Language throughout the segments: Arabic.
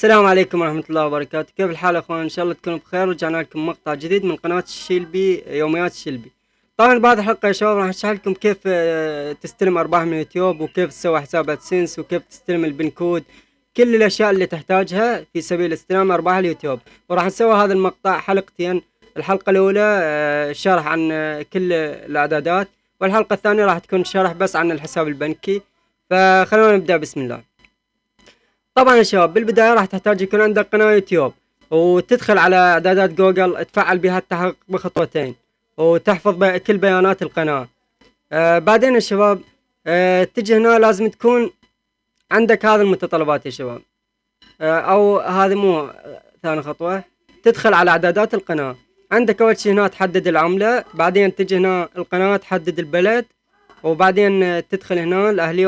السلام عليكم ورحمة الله وبركاته. كيف الحال يا اخوان؟ ان شاء الله تكونوا بخير. رجعنا لكم مقطع جديد من قناة الشيلبي، يوميات الشيلبي. طبعا بعد الحلقة يا شباب راح اشرح لكم كيف تستلم ارباح من يوتيوب، وكيف تسوي حساب ادسنس، وكيف تستلم البن كود. كل الاشياء اللي تحتاجها في سبيل استلام ارباح اليوتيوب. وراح نسوي هذا المقطع حلقتين. الحلقة الاولى شرح عن كل الاعدادات، والحلقة الثانية راح تكون شرح بس عن الحساب البنكي. فخلونا نبدأ. بسم الله. طبعا يا شباب بالبداية راح تحتاج يكون عندك قناة يوتيوب، وتدخل على اعدادات جوجل، تفعل بها التحقق بخطوتين، وتحفظ كل بيانات القناة. بعدين يا شباب تجي هنا، لازم تكون عندك هذه المتطلبات يا شباب. او هذه مو ثاني خطوة. تدخل على اعدادات القناة، عندك اول شي هنا تحدد العملة، بعدين تجي هنا القناة تحدد البلد، وبعدين تدخل هنا الاهلية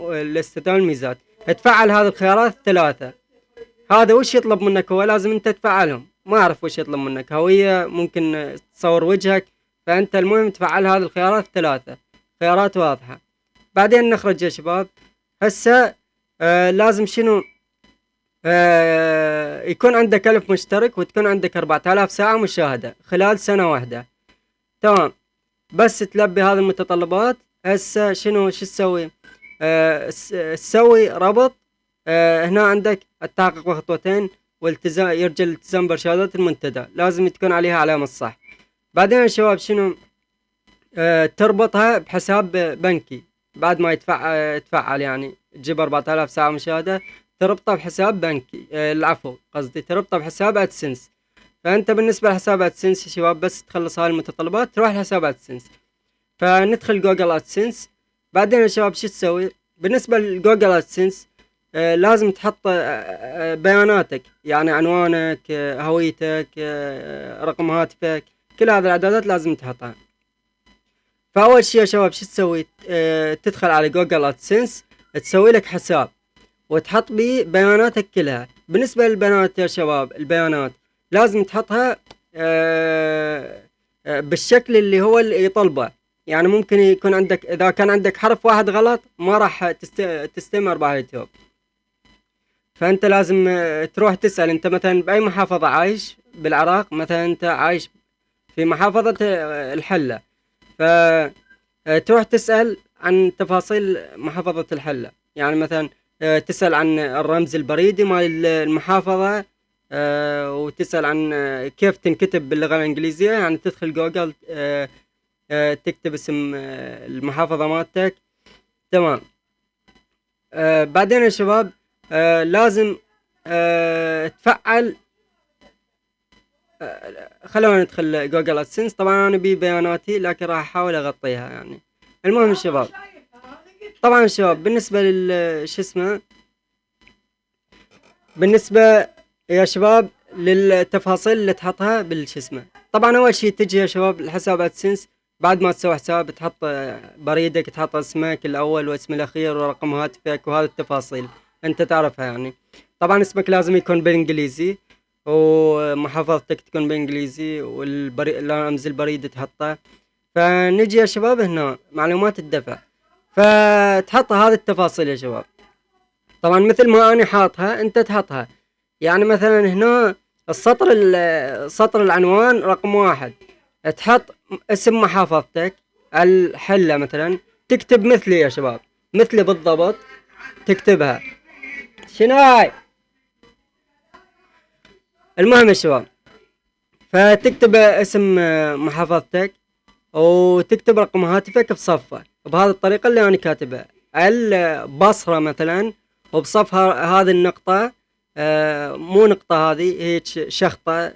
والاستخدام الميزات. تفعل هذه الخيارات الثلاثة. هذا وش يطلب منك؟ هو لازم انت تفعلهم. ما اعرف وش يطلب منك، هوية، ممكن تصور وجهك. فانت المهم تفعل هذه الخيارات الثلاثة، خيارات واضحة. بعدين نخرج يا شباب. هسه لازم شنو؟ يكون عندك 1000 مشترك، وتكون عندك 4000 ساعة مشاهدة خلال سنة واحدة. تمام. بس تلبي هذه المتطلبات. هسه شنو شو تسوي؟ تسوي ربط. هنا عندك التحقق بخطوتين، والتزام، يرجى الالتزام بارشادات المنتدى، لازم تكون عليها علامة صح. بعدين يا شباب شنو؟ تربطها بحساب بنكي. بعد ما تفعل يعني تجيب 4000 ساعة مشاهدة، تربطها بحساب بنكي. العفو، قصدي تربطها بحساب ادسنس. فانت بالنسبة لحساب ادسنس يا شباب، بس تخلص هاي المتطلبات تروح لحساب ادسنس. فندخل جوجل ادسنس. بعدين يا شباب شو تسوي؟ بالنسبة لجوجل ادسنس لازم تحط بياناتك، يعني عنوانك، هويتك، رقم هاتفك، كل هذه الاعدادات لازم تحطها. فاول شي يا شباب شو تسوي؟ تدخل على جوجل ادسنس، تسوي لك حساب، وتحط بيه بياناتك كلها. بالنسبة للبيانات يا شباب، البيانات لازم تحطها بالشكل اللي هو اللي يطلبه. يعني ممكن يكون عندك، اذا كان عندك حرف واحد غلط ما راح تستمر باليوتيوب. فانت لازم تروح تسأل انت مثلا باي محافظة عايش بالعراق. مثلا انت عايش في محافظة الحلة، فتروح تسأل عن تفاصيل محافظة الحلة. يعني مثلا تسأل عن الرمز البريدي مال المحافظة، وتسأل عن كيف تنكتب باللغة الإنجليزية. يعني تدخل جوجل، تكتب اسم المحافظة مالتك. تمام. بعدين يا شباب لازم تفعل. خلونا ندخل جوجل ادسنس. طبعا انا بياناتي، لكن راح احاول اغطيها يعني. المهم الشباب، طبعا الشباب بالنسبة شو اسمه، بالنسبة يا شباب للتفاصيل اللي تحطها بالشو اسمه. طبعا اول شي تجي يا شباب الحساب ادسنس. بعد ما تسوي حساب تحط بريدك، تحط اسمك الاول واسم الاخير ورقم هاتفك، وهذه التفاصيل انت تعرفها يعني. طبعا اسمك لازم يكون بالانجليزي، ومحافظتك تكون بالانجليزي، رمز البريد تحطه. فنجي يا شباب هنا معلومات الدفع، فتحط هذه التفاصيل يا شباب. طبعا مثل ما انا حاطها انت تحطها. يعني مثلا هنا سطر العنوان رقم 1، تحط اسم محافظتك الحلة مثلا. تكتب مثلي يا شباب، مثلي بالضبط تكتبها. شناي؟ المهم يا شباب، فتكتب اسم محافظتك، وتكتب رقم هاتفك بصفه بهذه الطريقة اللي أنا كاتبها. البصرة مثلا، وبصفها هذه النقطة، مو نقطة، هذه هيك شخطة،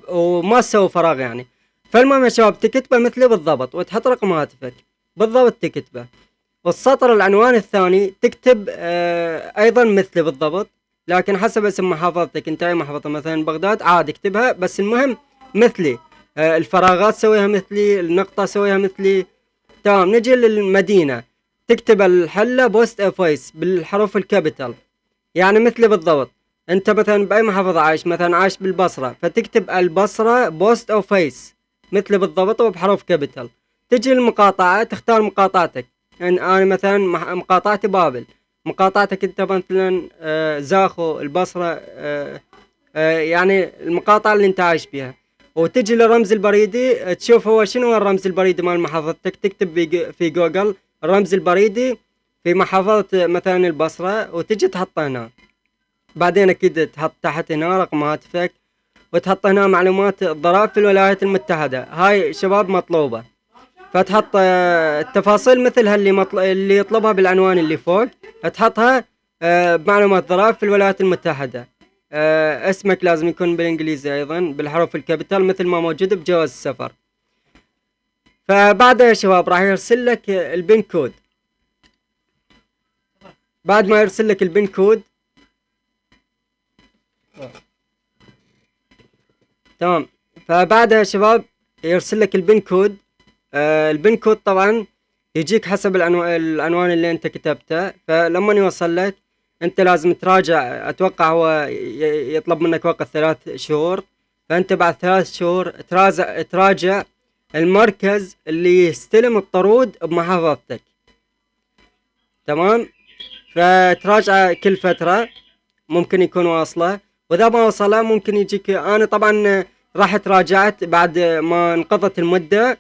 وما تسوي فراغ يعني. فالمهم يا شباب تكتبه مثلي بالضبط، وتحط رقم هاتفك بالضبط تكتبه. والسطر العنوان الثاني تكتب أيضا مثلي بالضبط، لكن حسب اسم محافظتك. انت اي محافظة؟ مثلا بغداد، عاد اكتبها بس المهم مثلي. الفراغات سويها مثلي، النقطة سويها مثلي. تمام. نجي للمدينة، تكتب الحلة بوست فويس بالحروف الكابيتال، يعني مثلي بالضبط. انت مثلا باي محافظة عايش؟ مثلا عايش بالبصرة، فتكتب البصرة بوست او فيس مثلي بالضبط وبحروف كابيتال. تجي المقاطعة، تختار مقاطعتك. يعني انا مثلا مقاطعتي بابل، مقاطعتك انت مثلا زاخو، البصرة، يعني المقاطعة اللي انت عايش بيها، وتجي للرمز البريدي تشوف هو شنو الرمز البريدي مال محافظتك، تكتب في جوجل الرمز البريدي في محافظة مثلا البصرة، وتجي تحطه هنا. بعدين اكيد تحط تحت هنا رقم هاتفك، وتحط هنا معلومات الضرائب في الولايات المتحدة، هاي شباب مطلوبة. فتحط التفاصيل مثل اللي يطلبها بالعنوان اللي فوق، تحطها بمعلومات ضرائب في الولايات المتحدة. اسمك لازم يكون بالانجليزي ايضا بالحروف الكابيتال مثل ما موجود بجواز السفر. فبعدها يا شباب راح يرسل لك البين كود. بعد ما يرسل لك البين كود، تمام، فبعدها يا شباب يرسل لك البين كود. البين كود طبعا يجيك حسب العنوان اللي انت كتبته. فلما يوصل لك انت لازم تراجع، اتوقع هو يطلب منك وقت 3 شهور. فانت بعد 3 شهور تراجع المركز اللي يستلم الطرود بمحافظتك. تمام، فتراجع كل فترة، ممكن يكون واصله، واذا ما وصله ممكن يجيك. انا طبعا رحت راجعت بعد ما انقضت المدة،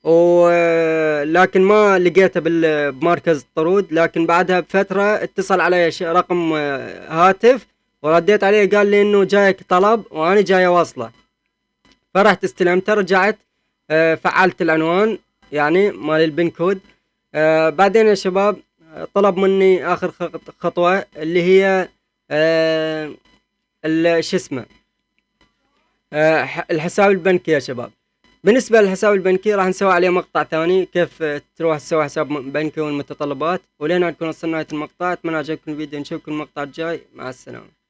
ولكن ما لقيته بمركز الطرود. لكن بعدها بفترة اتصل علي رقم هاتف، ورديت عليه قال لي انه جايك طلب وانا جاي اوصله. فرحت استلمته، رجعت فعلت العنوان يعني مال البن كود. بعدين يا شباب طلب مني اخر خطوة اللي هي شو اسمه الحساب البنكي يا شباب. بالنسبة للحساب البنكي راح نسوي عليه مقطع ثاني، كيف تروح تسوي حساب بنكي والمتطلبات. ولين نكون وصلنا نهاية المقطع. اتمنى عجبكم الفيديو، نشوفكم المقطع الجاي، مع السلامة.